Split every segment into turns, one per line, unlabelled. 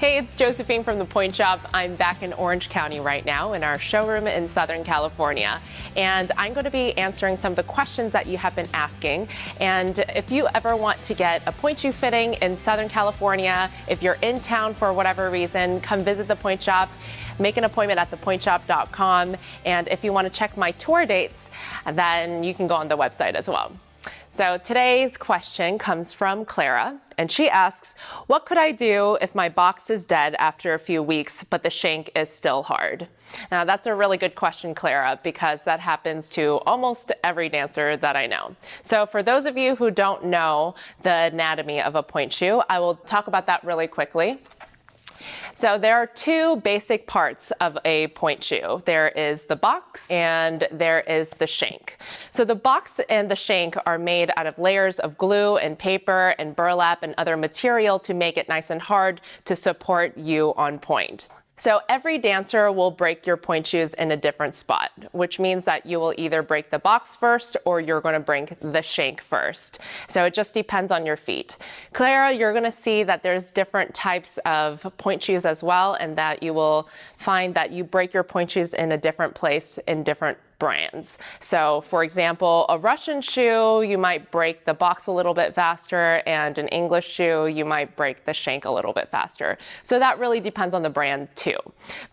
Hey, it's Josephine from the Pointe shop. I'm back in Orange County right now in our showroom in Southern California. And I'm going to be answering some of the questions that you have been asking. And if you ever want to get a pointe shoe fitting in Southern California, if you're in town for whatever reason, come visit the Pointe shop. Make an appointment at thepointeshop.com. And if you want to check my tour dates, then you can go on the website as well. So today's question comes from Clara, and she asks, what could I do if my box is dead after a few weeks, but the shank is still hard? Now that's a really good question, Clara, because that happens to almost every dancer that I know. So for those of you who don't know the anatomy of a pointe shoe, I will talk about that really quickly. So there are two basic parts of a pointe shoe. There is the box and there is the shank. So the box and the shank are made out of layers of glue and paper and burlap and other material to make it nice and hard to support you on pointe. So every dancer will break your pointe shoes in a different spot, which means that you will either break the box first or you're going to break the shank first. So it just depends on your feet. Clara, you're going to see that there's different types of pointe shoes as well, and that you will find that you break your pointe shoes in a different place in different brands. So for example, a Russian shoe, you might break the box a little bit faster, and an English shoe, you might break the shank a little bit faster. So that really depends on the brand too.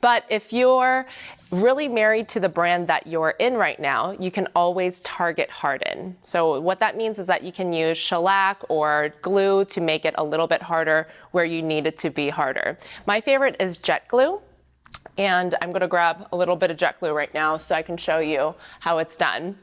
But if you're really married to the brand that you're in right now, you can always target harden. So what that means is that you can use shellac or glue to make it a little bit harder where you need it to be harder. My favorite is jet glue. And I'm going to grab a little bit of jet glue right now so I can show you how it's done.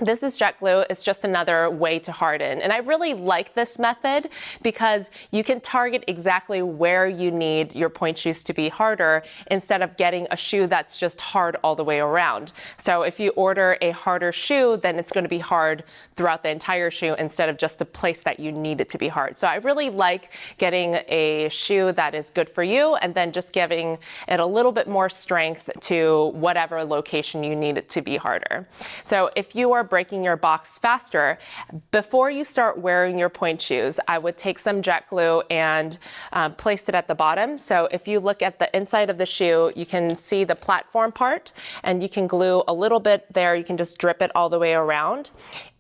This is jet glue. It's just another way to harden. And I really like this method because you can target exactly where you need your pointe shoes to be harder instead of getting a shoe that's just hard all the way around. So if you order a harder shoe, then it's going to be hard throughout the entire shoe instead of just the place that you need it to be hard. So I really like getting a shoe that is good for you and then just giving it a little bit more strength to whatever location you need it to be harder. So if you are breaking your box faster, before you start wearing your pointe shoes, I would take some jet glue and place it at the bottom. So if you look at the inside of the shoe, you can see the platform part, and you can glue a little bit there. You can just drip it all the way around,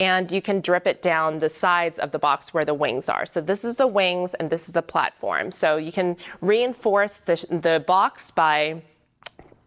and you can drip it down the sides of the box where the wings are. So this is the wings and this is the platform. So you can reinforce the box by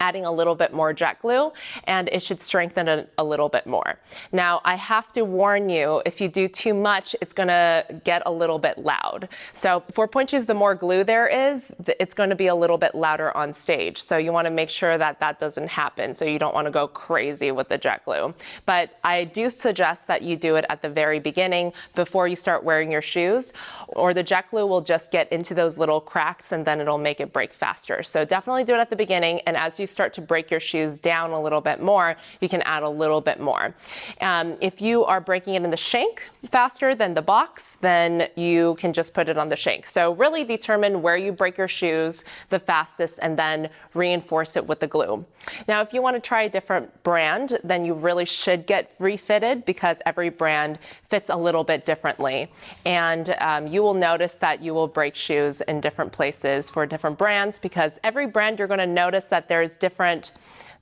adding a little bit more jet glue, and it should strengthen it a little bit more. Now, I have to warn you, if you do too much, it's gonna get a little bit loud. So for pointe shoes, the more glue there is, it's gonna be a little bit louder on stage. So you wanna make sure that that doesn't happen. So you don't wanna go crazy with the jet glue. But I do suggest that you do it at the very beginning before you start wearing your shoes, or the jet glue will just get into those little cracks and then it'll make it break faster. So definitely do it at the beginning, and as you start to break your shoes down a little bit more, you can add a little bit more. If you are breaking it in the shank faster than the box, then you can just put it on the shank. So really determine where you break your shoes the fastest and then reinforce it with the glue. Now, if you want to try a different brand, then you really should get refitted because every brand fits a little bit differently. And you will notice that you will break shoes in different places for different brands, because every brand you're going to notice that there's different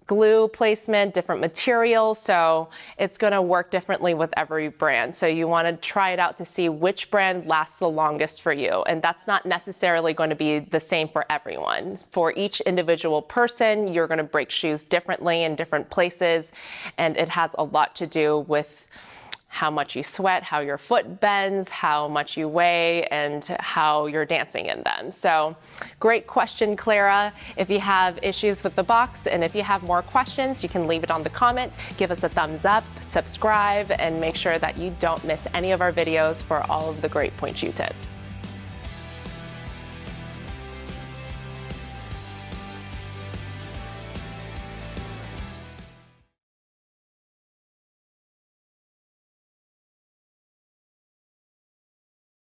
glue placement, different material, so it's going to work differently with every brand. So you want to try it out to see which brand lasts the longest for you, and that's not necessarily going to be the same for everyone. For each individual person, you're going to break shoes differently in different places, and it has a lot to do with how much you sweat, how your foot bends, how much you weigh, and how you're dancing in them. So great question, Clara. If you have issues with the box and if you have more questions, you can leave it on the comments. Give us a thumbs up, subscribe, and make sure that you don't miss any of our videos for all of the great pointe shoe tips.